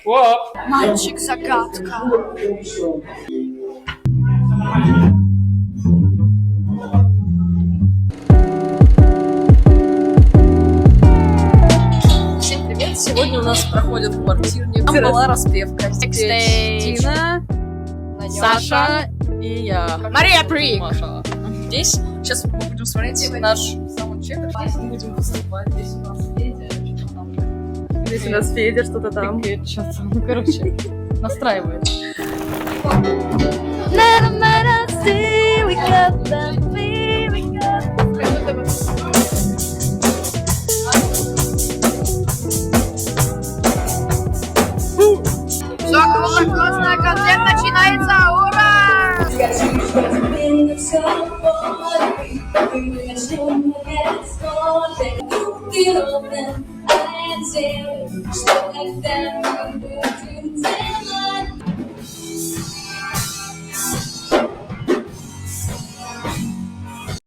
Мальчик-загадка. Всем привет! Сегодня у нас проходит квартирник. Там была распевка. Тина, Саша и я. Мария Прик. Маша. Здесь сейчас мы будем смотреть наш саундчек. Здесь мы будем выступать. Здесь у нас Федя. Здесь у нас Федя, что-то там. Что-то, ну короче, настраивает. Все, классная концерт начинается, ура!